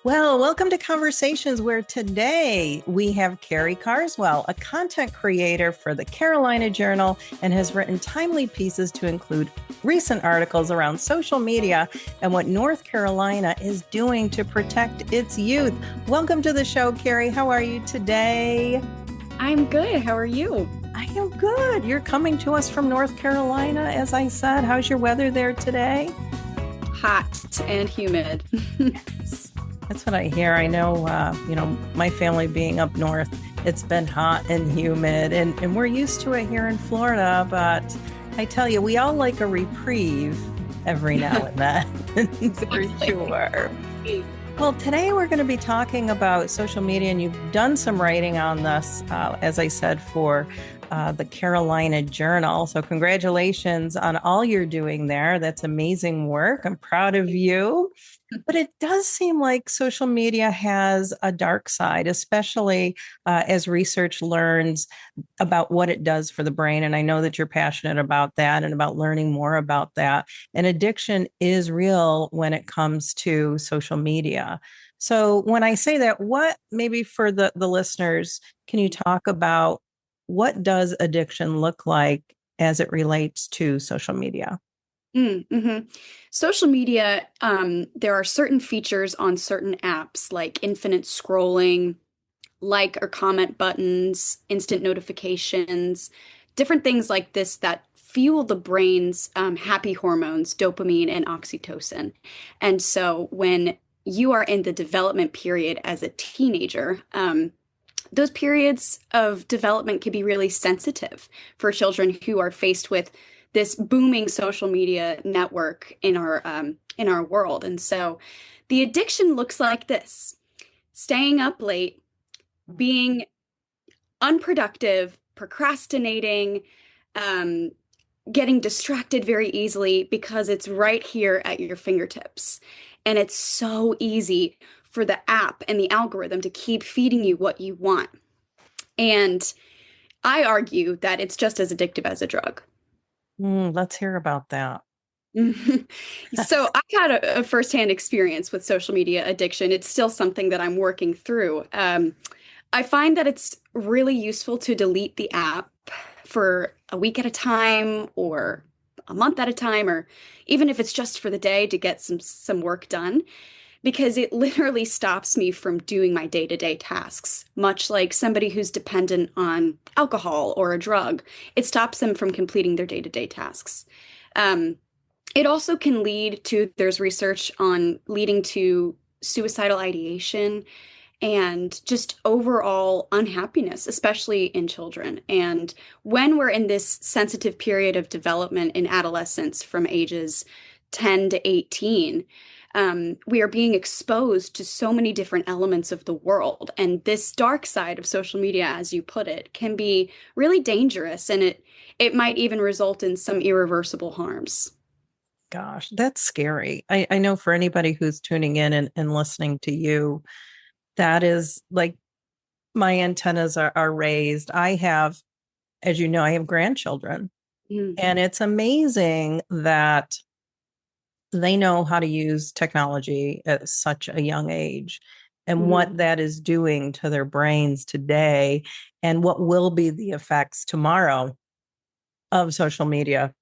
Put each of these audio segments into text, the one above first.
Well, welcome to Conversations, where today we have Carrie Carswell, a content creator for the Carolina Journal, and has written timely pieces to include recent articles around social media and what North Carolina is doing to protect its youth. Welcome to the show, Carrie. How are you today? I'm good. How are you? I am good. You're coming to us from North Carolina, as I said. How's your weather there today? Hot and humid. That's what I hear. I know, my family being up north, it's been hot and humid, and we're used to it here in Florida. But I tell you, we all like a reprieve every now and then, for sure. Well, today we're going to be talking about social media, and you've done some writing on this, as I said, for the Carolina Journal. So congratulations on all you're doing there. That's amazing work. I'm proud of you. But it does seem like social media has a dark side, especially as research learns about what it does for the brain. And I know that you're passionate about that and about learning more about that. And addiction is real when it comes to social media. So when I say that, what maybe for the listeners, can you talk about what does addiction look like as it relates to social media? Mm-hmm. Social media, there are certain features on certain apps like infinite scrolling, like or comment buttons, instant notifications, different things like this that fuel the brain's happy hormones, dopamine and oxytocin. And so when you are in the development period as a teenager, those periods of development can be really sensitive for children who are faced with this booming social media network in our world. And so the addiction looks like this: staying up late, being unproductive, procrastinating, um, getting distracted very easily because it's right here at your fingertips. And it's so easy for the app and the algorithm to keep feeding you what you want. And I argue that it's just as addictive as a drug. Let's hear about that. So I had a firsthand experience with social media addiction. It's still something that I'm working through. I find that it's really useful to delete the app for a week at a time or a month at a time, or even if it's just for the day to get some work done, because it literally stops me from doing my day-to-day tasks, much like somebody who's dependent on alcohol or a drug. It stops them from completing their day-to-day tasks. Um, it also can lead to, there's research on leading to suicidal ideation and just overall unhappiness, especially in children. And when we're in this sensitive period of development in adolescence from ages 10 to 18, we are being exposed to so many different elements of the world. And this dark side of social media, as you put it, can be really dangerous, and it might even result in some irreversible harms. Gosh, that's scary. I know for anybody who's tuning in and listening to you, that is like my antennas are raised. I have, as you know, I have grandchildren, Mm. and it's amazing that they know how to use technology at such a young age and Mhm. what that is doing to their brains today and what will be the effects tomorrow of social media.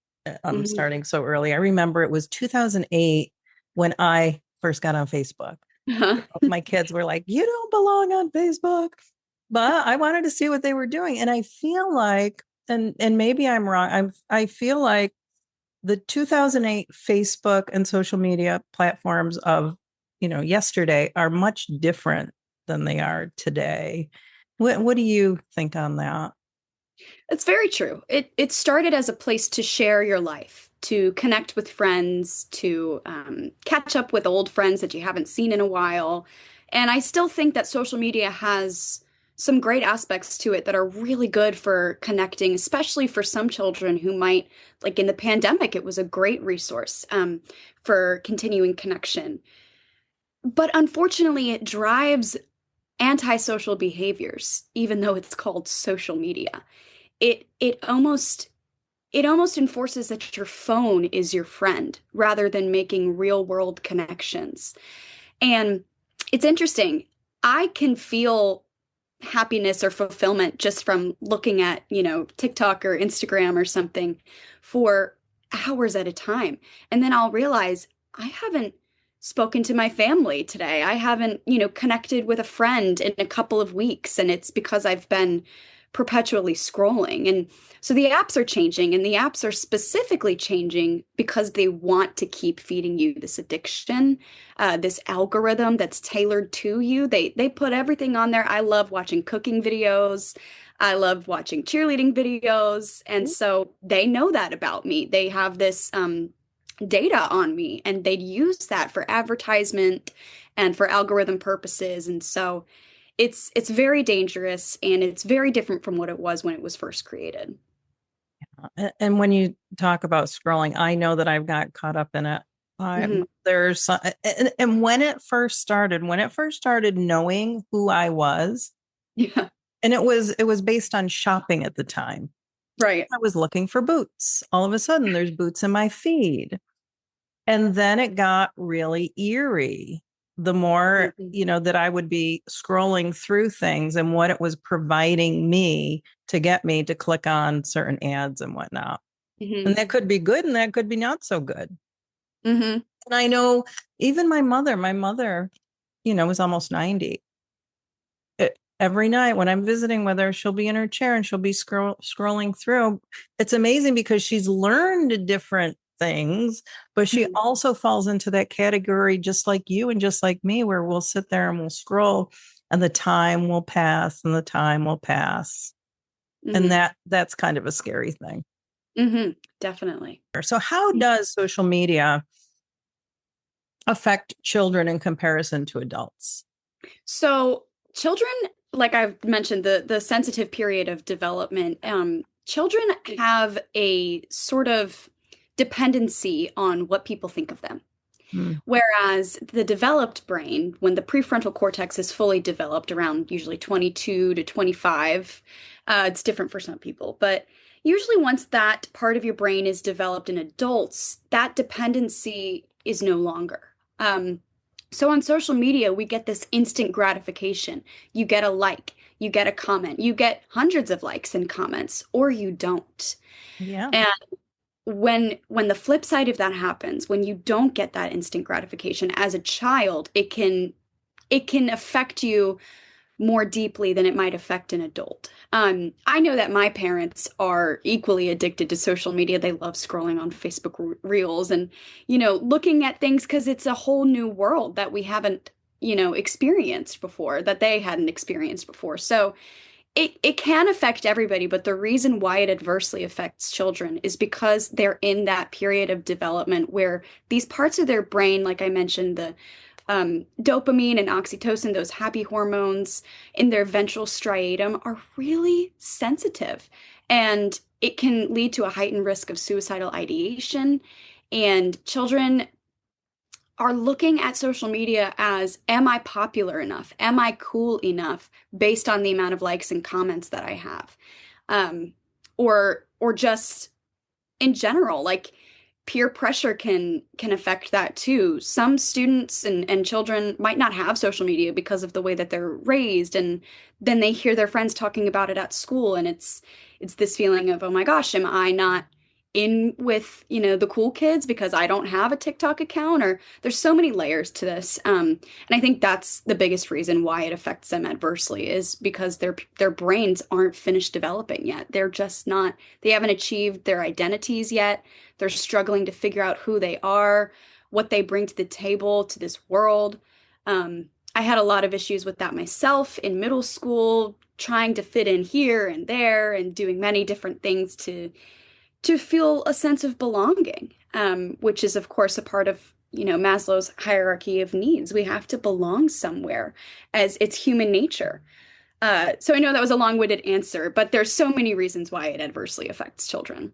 I'm Mhm. starting so early. I remember it was 2008 when I first got on Facebook. Uh-huh. My kids were like, "You don't belong on Facebook." But I wanted to see what they were doing. And I feel like, and maybe I'm wrong, I feel like the 2008 Facebook and social media platforms of, yesterday are much different than they are today. What do you think on that? It's very true. It started as a place to share your life, to connect with friends, to catch up with old friends that you haven't seen in a while. And I still think that social media has some great aspects to it that are really good for connecting, especially for some children who might, like in the pandemic, it was a great resource for continuing connection. But unfortunately, it drives antisocial behaviors, even though it's called social media. It almost enforces that your phone is your friend rather than making real world connections. And It's interesting. I can feel happiness or fulfillment just from looking at, TikTok or Instagram or something for hours at a time. And then I'll realize I haven't spoken to my family today. I haven't, connected with a friend in a couple of weeks. And it's because I've been perpetually scrolling. And so the apps are changing, and the apps are specifically changing because they want to keep feeding you this addiction, this algorithm that's tailored to you. They put everything on there. I love watching cooking videos. I love watching cheerleading videos. And so they know that about me. They have this data on me, and they'd use that for advertisement and for algorithm purposes. And so it's very dangerous, and it's very different from what it was when it was first created. And when you talk about scrolling, I know that I've got caught up in it. Hmm. There's and when it first started knowing who I was, Yeah. and it was based on shopping at the time. Right. I was looking for boots. All of a sudden, there's boots in my feed. And then it got really eerie. The more, Hmm. that I would be scrolling through things and what it was providing me to get me to click on certain ads and whatnot. Hmm. And that could be good and that could be not so good. Hmm. And I know even my mother, was almost 90. Every night when I'm visiting with her, she'll be in her chair and she'll be scrolling through. It's amazing because she's learned different things, but she also falls into that category just like you and just like me, where we'll sit there and we'll scroll and the time will pass and the time will pass. And Hmm. that's kind of a scary thing. Hmm. Definitely. So how does social media affect children in comparison to adults? So children, like I've mentioned, the sensitive period of development, children have a sort of dependency on what people think of them. Mm, Whereas the developed brain, when the prefrontal cortex is fully developed around usually 22 to 25, it's different for some people, but usually once that part of your brain is developed in adults, that dependency is no longer. So on social media, we get this instant gratification. You get a like, you get a comment, you get hundreds of likes and comments, or you don't. yeah. And when the flip side of that happens, when you don't get that instant gratification as a child, it can affect you more deeply than it might affect an adult. I know that my parents are equally addicted to social media. They love scrolling on Facebook Reels and, looking at things because it's a whole new world that we haven't, experienced before, that they hadn't experienced before. So it can affect everybody, but the reason why it adversely affects children is because they're in that period of development where these parts of their brain, like I mentioned, the dopamine and oxytocin, those happy hormones in their ventral striatum, are really sensitive. And it can lead to a heightened risk of suicidal ideation. And children are looking at social media as, am I popular enough? Am I cool enough based on the amount of likes and comments that I have? Um, or just in general, like peer pressure can affect that too. Some students and children might not have social media because of the way that they're raised, and then they hear their friends talking about it at school, and it's this feeling of, oh my gosh, am I not in with, the cool kids because I don't have a TikTok account? Or there's so many layers to this. And I think that's the biggest reason why it affects them adversely, is because their brains aren't finished developing yet. They're just not, they haven't achieved their identities yet. They're struggling to figure out who they are, what they bring to the table, to this world. I had a lot of issues with that myself in middle school, trying to fit in here and there and doing many different things to feel a sense of belonging, which is, of course, a part of, Maslow's hierarchy of needs. We have to belong somewhere, as it's human nature. So I know that was a long-winded answer, but there's so many reasons why it adversely affects children.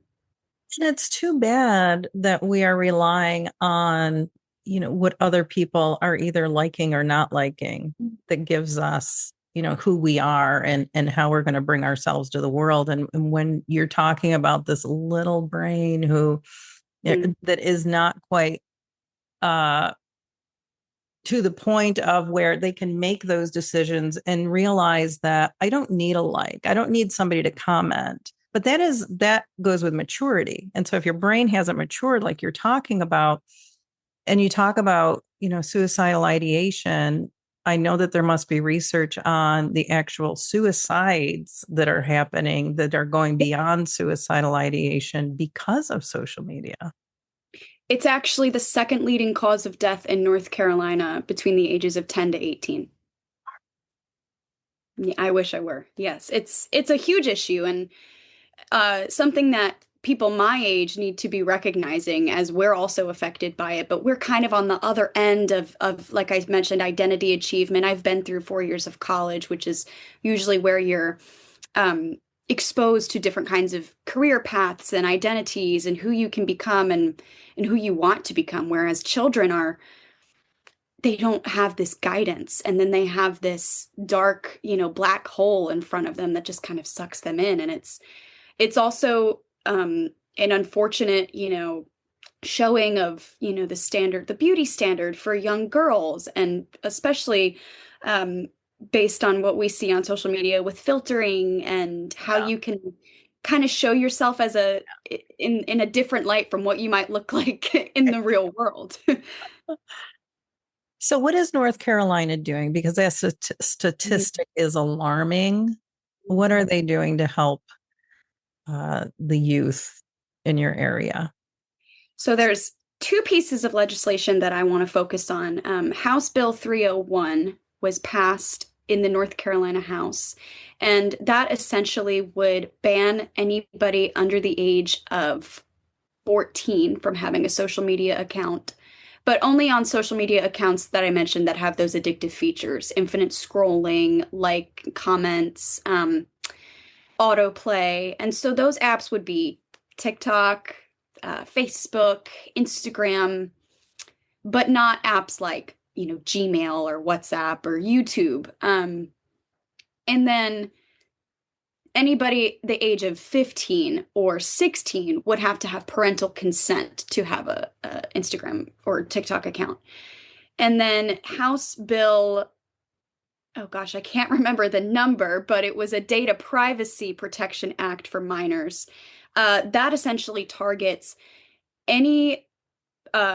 And it's too bad that we are relying on, what other people are either liking or not liking that gives us, who we are and how we're going to bring ourselves to the world. And when you're talking about this little brain who Mm. that is not quite uh to the point of where they can make those decisions and realize that I don't need a like, I don't need somebody to comment. But that goes with maturity. And so if your brain hasn't matured, like you're talking about, and you talk about, suicidal ideation, I know that there must be research on the actual suicides that are happening that are going beyond suicidal ideation because of social media. It's actually the second leading cause of death in North Carolina between the ages of 10 to 18. Yeah, I wish I were. Yes, it's a huge issue and something that people my age need to be recognizing as we're also affected by it, but we're kind of on the other end of like I mentioned, identity achievement. I've been through 4 years of college, which is usually where you're um, exposed to different kinds of career paths and identities and who you can become and who you want to become. Whereas children are, they don't have this guidance, and then they have this dark, black hole in front of them that just kind of sucks them in. And it's also an unfortunate, showing of, the beauty standard for young girls, and especially um, based on what we see on social media with filtering and how Yeah. you can kind of show yourself as in a different light from what you might look like in the real world. So, what is North Carolina doing? Because that statistic is alarming. What are they doing to help the youth in your area? So there's two pieces of legislation that I want to focus on. House Bill 301 was passed in the North Carolina House, and that essentially would ban anybody under the age of 14 from having a social media account, but only on social media accounts that I mentioned that have those addictive features, infinite scrolling, like comments, autoplay. And so those apps would be TikTok, Facebook, Instagram, but not apps like, Gmail or WhatsApp or YouTube. And then anybody the age of 15 or 16 would have to have parental consent to have a Instagram or TikTok account. And then House Bill, oh gosh, I can't remember the number, but it was a Data Privacy Protection Act for minors. That essentially targets any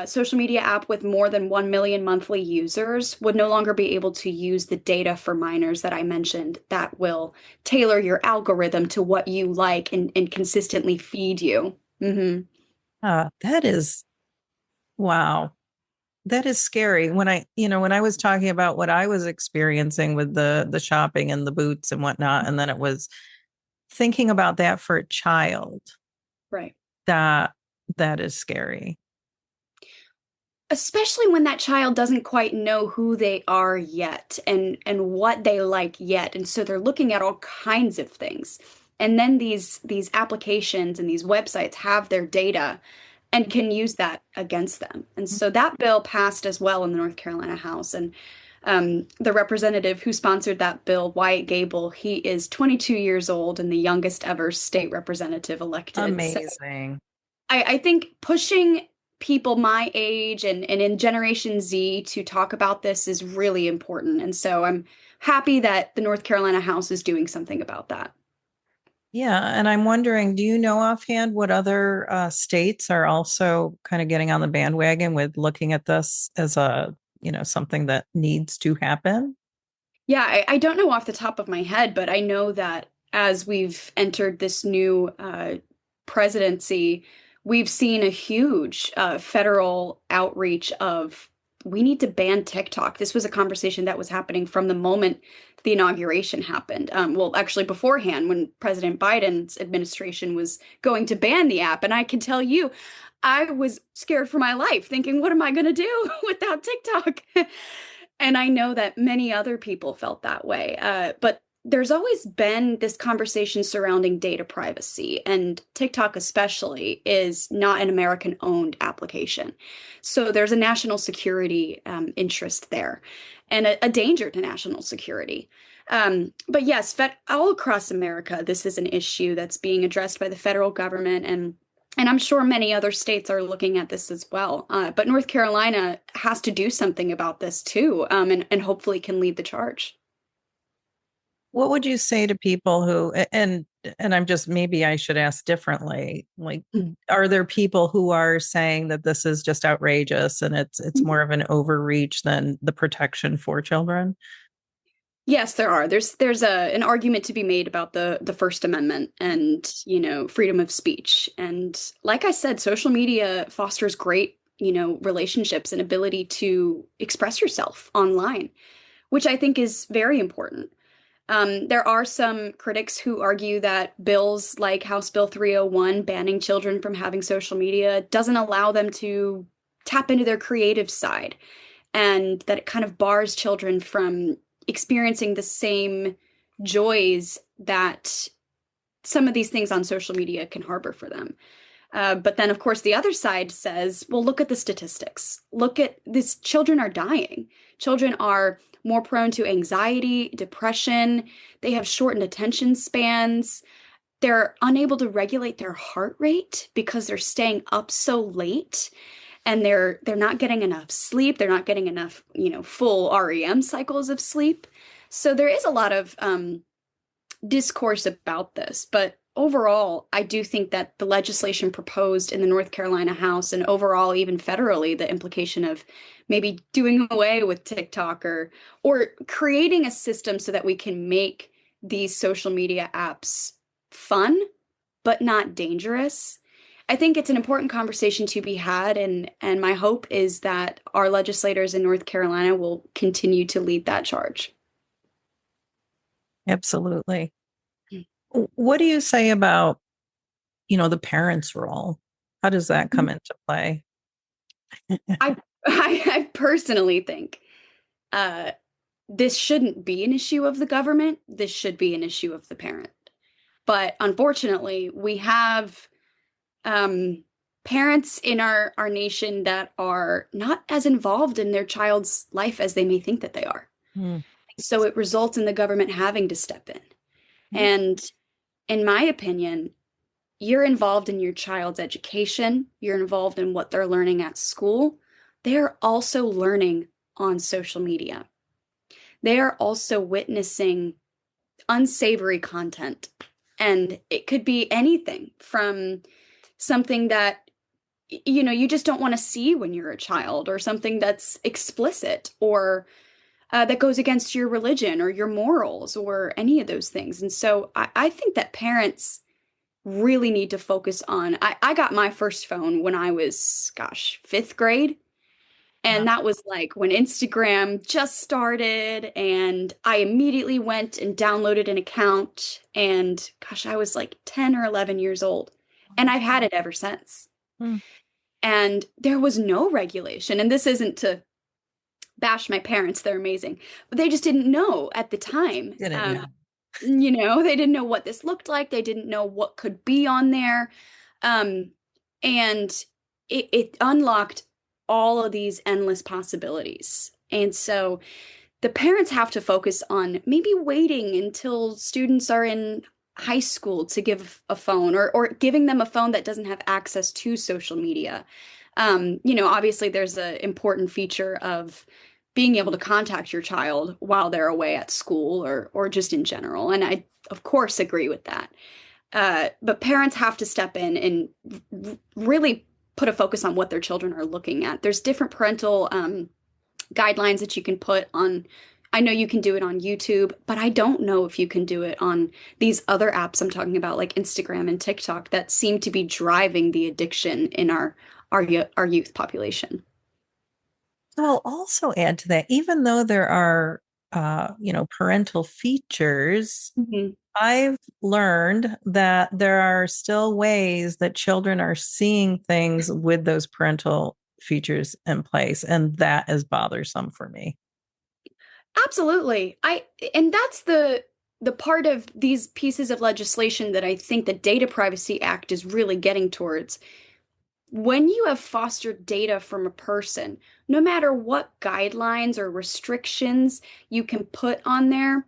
social media app with more than 1 million monthly users would no longer be able to use the data for minors that I mentioned that will tailor your algorithm to what you like and consistently feed you. That is, wow. That is scary. When I was talking about what I was experiencing with the shopping and the boots and whatnot, and then it was thinking about that for a child, Right. that that is scary. Especially when that child doesn't quite know who they are yet and what they like yet, and so they're looking at all kinds of things, and then these applications and these websites have their data and can use that against them. And so that bill passed as well in the North Carolina House. And the representative who sponsored that bill, Wyatt Gable, he is 22 years old and the youngest ever state representative elected. So Amazing. I think pushing people my age and in Generation Z to talk about this is really important. And so I'm happy that the North Carolina House is doing something about that. Yeah, and I'm wondering, do you know offhand what other states are also kind of getting on the bandwagon with looking at this as something that needs to happen? Yeah, I don't know off the top of my head, but I know that as we've entered this new presidency, we've seen a huge federal outreach of we need to ban TikTok. This was a conversation that was happening from the moment the inauguration happened. Well, actually, beforehand, when President Biden's administration was going to ban the app. And I can tell you, I was scared for my life, thinking, what am I going to do without TikTok? And I know that many other people felt that way. But there's always been this conversation surrounding data privacy, and TikTok especially is not an American owned application. So there's a national security interest there and a danger to national security. But yes, all across America, this is an issue that's being addressed by the federal government. And And I'm sure many other states are looking at this as well. But North Carolina has to do something about this too, and hopefully can lead the charge. What would you say to people who, and I'm just, maybe I should ask differently, like, are there people who are saying that this is just outrageous and it's more of an overreach than the protection for children? Yes, there are. There's an argument to be made about the First Amendment and, freedom of speech. And like I said, social media fosters great, relationships and ability to express yourself online, which I think is very important. There are some critics who argue that bills like House Bill 301 banning children from having social media doesn't allow them to tap into their creative side, and that it kind of bars children from experiencing the same joys that some of these things on social media can harbor for them. But then, of course, the other side says, well, look at the statistics. Look at this. Children are dying. Children are more prone to anxiety, depression. They have shortened attention spans. They're unable to regulate their heart rate because they're staying up so late, and they're not getting enough sleep. They're not getting enough, full REM cycles of sleep. So there is a lot of discourse about this, but overall, I do think that the legislation proposed in the North Carolina House, and overall even federally, the implication of maybe doing away with TikTok, or creating a system so that we can make these social media apps fun but not dangerous. I think it's an important conversation to be had, and my hope is that our legislators in North Carolina will continue to lead that charge. Absolutely. What do you say about, the parents' role? How does that come into play? I I personally think uh, this shouldn't be an issue of the government. This should be an issue of the parent. But unfortunately, we have um, parents in our nation that are not as involved in their child's life as they may think that they are. Hmm. So it results in the government having to step in. And in my opinion, you're involved in your child's education, you're involved in what they're learning at school. They're also learning on social media. They are also witnessing unsavory content. And it could be anything from something that you just don't want to see when you're a child, or something that's explicit, or that goes against your religion or your morals, or any of those things. And so I think that parents really need to focus on. I got my first phone when I was, gosh, fifth grade. Wow. And that was like when Instagram just started, and I immediately went and downloaded an account. And gosh, I was like 10 or 11 years old. And I've had it ever since. Hmm. And there was no regulation. And this isn't to bash my parents, they're amazing. But they just didn't know at the time. Didn't know. They didn't know what this looked like. They didn't know what could be on there. Um, and it unlocked all of these endless possibilities. And so the parents have to focus on maybe waiting until students are in high school to give a phone, or giving them a phone that doesn't have access to social media. Obviously there's an important feature of being able to contact your child while they're away at school, or just in general. And I, of course, agree with that. But parents have to step in and really put a focus on what their children are looking at. There's different parental guidelines that you can put on. I know you can do it on YouTube, but I don't know if you can do it on these other apps I'm talking about, like Instagram and TikTok, that seem to be driving the addiction in our youth population. I'll also add to that, even though there are, parental features, Mhm. I've learned that there are still ways that children are seeing things with those parental features in place, and that is bothersome for me. Absolutely. And that's the part of these pieces of legislation that I think the Data Privacy Act is really getting towards. When you have fostered data from a person, no matter what guidelines or restrictions you can put on there,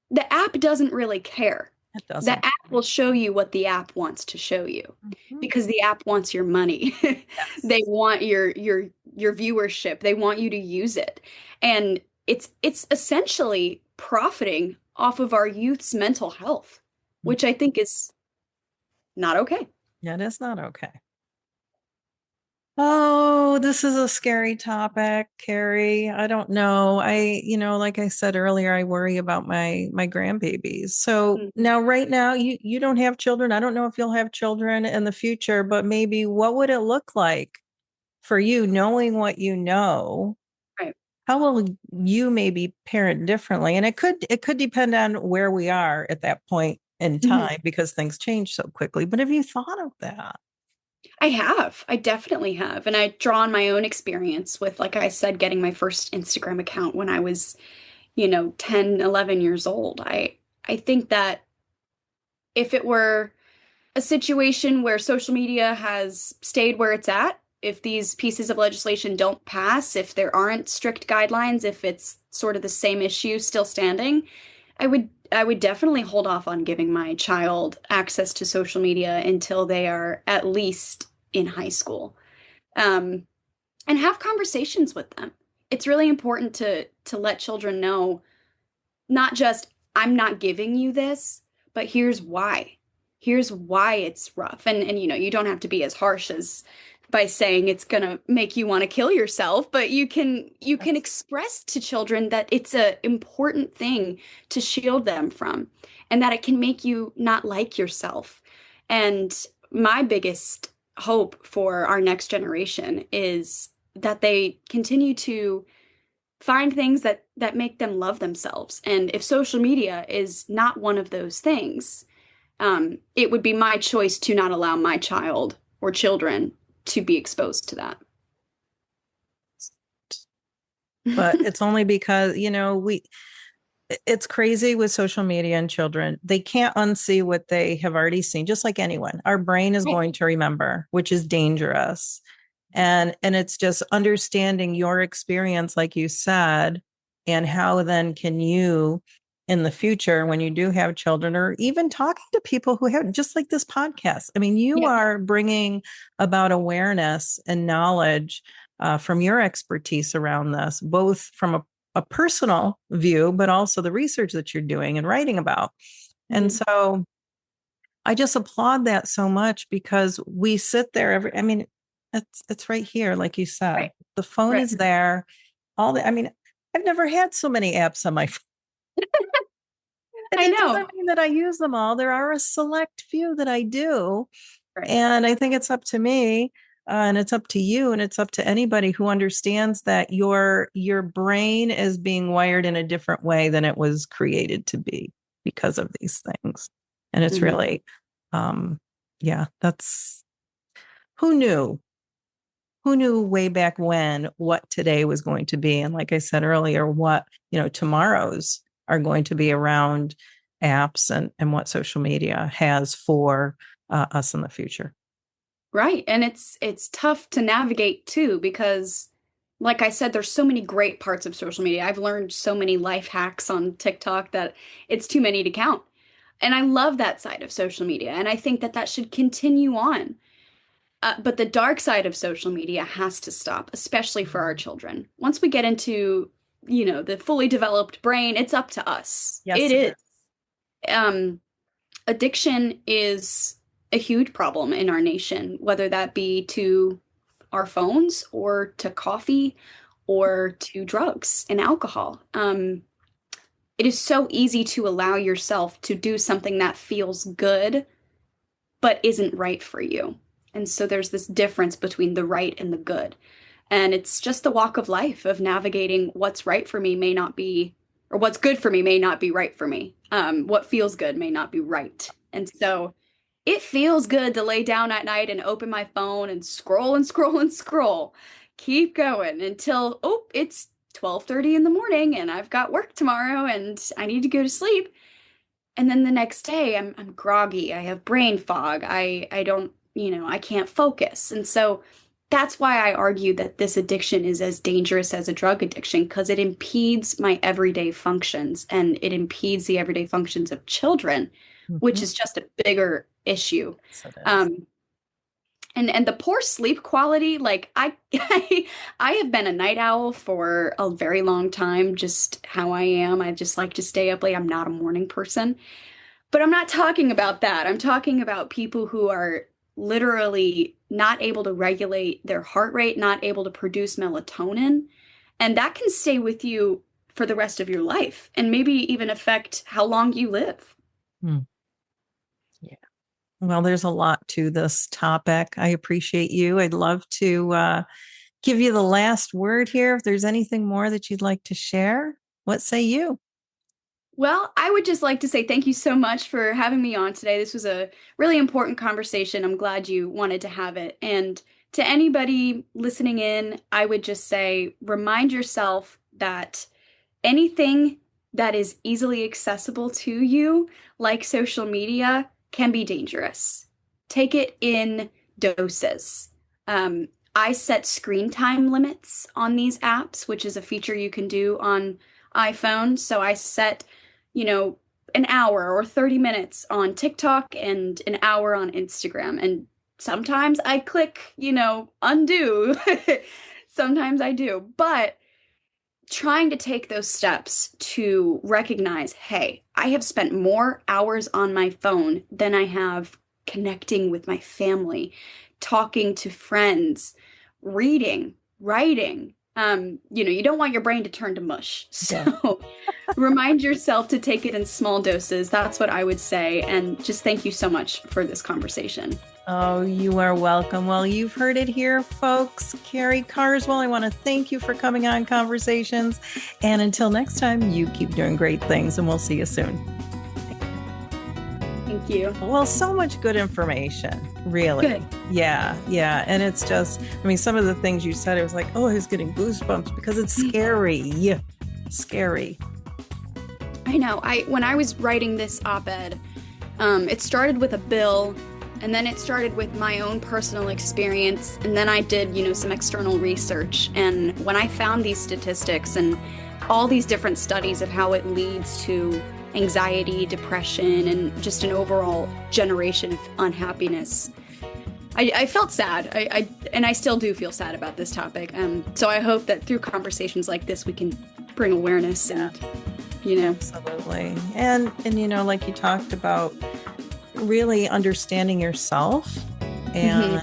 the app doesn't really care. It The doesn't. app will show you what the app wants to show you Mhm. because the app wants your money. They Yes. want your viewership. They want you to use it. And it's essentially profiting off of our youth's mental health, which I think is not okay. Yeah, it is not okay. Oh, this is a scary topic, Carrie. I don't know. Like I said earlier, I worry about my grandbabies. So Mm. now, right now, you don't have children. I don't know if you'll have children in the future, but maybe what would it look like for you, knowing what you know? Right. How will you maybe parent differently? And it could depend on where we are at that point in Mhm. time because things change so quickly. But have you thought of that? I have. I definitely have. And I draw on my own experience with, like I said, getting my first Instagram account when I was, 10, 11 years old. I think that if it were a situation where social media has stayed where it's at, if these pieces of legislation don't pass, if there aren't strict guidelines, if it's sort of the same issue still standing, I would definitely hold off on giving my child access to social media until they are at least in high school. Um, and have conversations with them. It's really important to let children know not just I'm not giving you this, but here's why. Here's why it's rough. And you don't have to be as harsh as by saying it's going to make you want to kill yourself, but you can express to children that it's a important thing to shield them from and that it can make you not like yourself. And my biggest hope for our next generation is that they continue to find things that make them love themselves. And if social media is not one of those things, it would be my choice to not allow my child or children to be exposed to that. But it's only because, it's crazy with social media and children. They can't unsee what they have already seen, just like anyone. Our brain is Right. going to remember, which is dangerous. And it's just understanding your experience, like you said, and how then can you in the future when you do have children or even talking to people who have just like this podcast. I mean, you Yeah. are bringing about awareness and knowledge from your expertise around this, both from a personal view, but also the research that you're doing and writing about. And Mhm. so I just applaud that so much because we sit there I mean, it's right here, like you said. Right. The phone Right. is there. I mean, I've never had so many apps on my phone. And I it know. doesn't mean that I use them all. There are a select few that I do. Right. And I think it's up to me, and it's up to you, and it's up to anybody who understands that your brain is being wired in a different way than it was created to be because of these things. And it's Mhm. really, um, yeah, that's who knew? Who knew way back when what today was going to be? And like I said earlier, what, tomorrow's are going to be around apps and what social media has for us in the future. Right. And it's tough to navigate too because like I said there's so many great parts of social media. I've learned so many life hacks on TikTok that it's too many to count. And I love that side of social media and I think that that should continue on. But the dark side of social media has to stop, especially for our children. Once we get into, the fully developed brain, it's up to us. It Yes, it is. is. Um, Addiction is a huge problem in our nation, whether that be to our phones or to coffee or to drugs and alcohol. It is so easy to allow yourself to do something that feels good but isn't right for you. And so there's this difference between the right and the good. And it's just the walk of life of navigating what's right for me may not be, or what's good for me may not be right for me. What feels good may not be right. And so it feels good to lay down at night and open my phone and scroll and scroll and scroll. Keep going until, oh, it's 12:30 in the morning and I've got work tomorrow and I need to go to sleep. And then the next day I'm groggy. I have brain fog. I don't, I can't focus. And so that's why I argue that this addiction is as dangerous as a drug addiction because it impedes my everyday functions and it impedes the everyday functions of children, which Mhm. is just a bigger issue. Yes, it is. Um, and the poor sleep quality, like I have been a night owl for a very long time, just how I am. I just like to stay up late. I'm not a morning person. But I'm not talking about that. I'm talking about people who are literally not able to regulate their heart rate, not able to produce melatonin. And that can stay with you for the rest of your life and maybe even affect how long you live. Hmm. Yeah. Well, there's a lot to this topic. I appreciate you. I'd love to give you the last word here. If there's anything more that you'd like to share, what say you? Well, I would just like to say thank you so much for having me on today. This was a really important conversation. I'm glad you wanted to have it. And to anybody listening in, I would just say remind yourself that anything that is easily accessible to you, like social media, can be dangerous. Take it in doses. Um, I set screen time limits on these apps, which is a feature you can do on iPhone. So I set, you know, an hour or 30 minutes on TikTok and an hour on Instagram. And sometimes I click, undo. Sometimes I do. But trying to take those steps to recognize, hey, I have spent more hours on my phone than I have connecting with my family, talking to friends, reading, writing. You don't want your brain to turn to mush. Yeah. So remind yourself to take it in small doses. That's what I would say. And just thank you so much for this conversation. Oh, you are welcome. Well, you've heard it here, folks. Carrie Carswell, I want to thank you for coming on Conversations. And until next time, you keep doing great things, and we'll see you soon. Thank you. Well, so much good information, really. Good. Yeah, yeah. And it's just, I mean, some of the things you said, it was like, oh, I was getting goosebumps because it's scary. Scary. I know. When I was writing this op-ed, it started with a bill, and then it started with my own personal experience, and then I did, some external research. And when I found these statistics and all these different studies of how it leads to anxiety, depression, and just an overall generation of unhappiness, I felt sad. And I still do feel sad about this topic. So I hope that through conversations like this, we can bring awareness and, Absolutely. And like you talked about, really understanding yourself. And,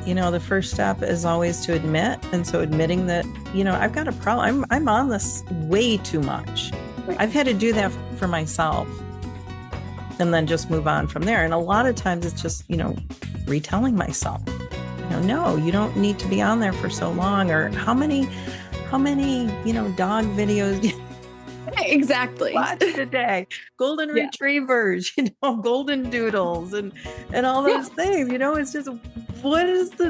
the first step is always to admit. And so admitting that, I've got a problem. I'm on this way too much. Right. I've had to do that for myself and then just move on from there. And a lot of times it's just, retelling myself, no, you don't need to be on there for so long. Or how many, dog videos Exactly. watch today, golden retrievers, golden doodles and all those things, it's just,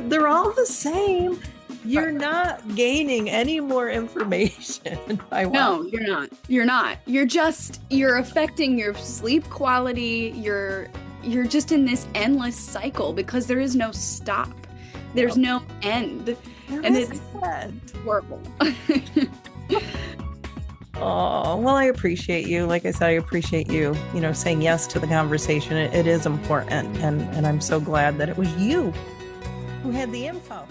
they're all the same. You're not gaining any more information by No, you're not. You're affecting your sleep quality. You're just in this endless cycle because there is no stop. There's no end. And it's horrible. Oh, well, I appreciate you. Like I said, I appreciate you, saying yes to the conversation. It is important. And I'm so glad that it was you who had the info.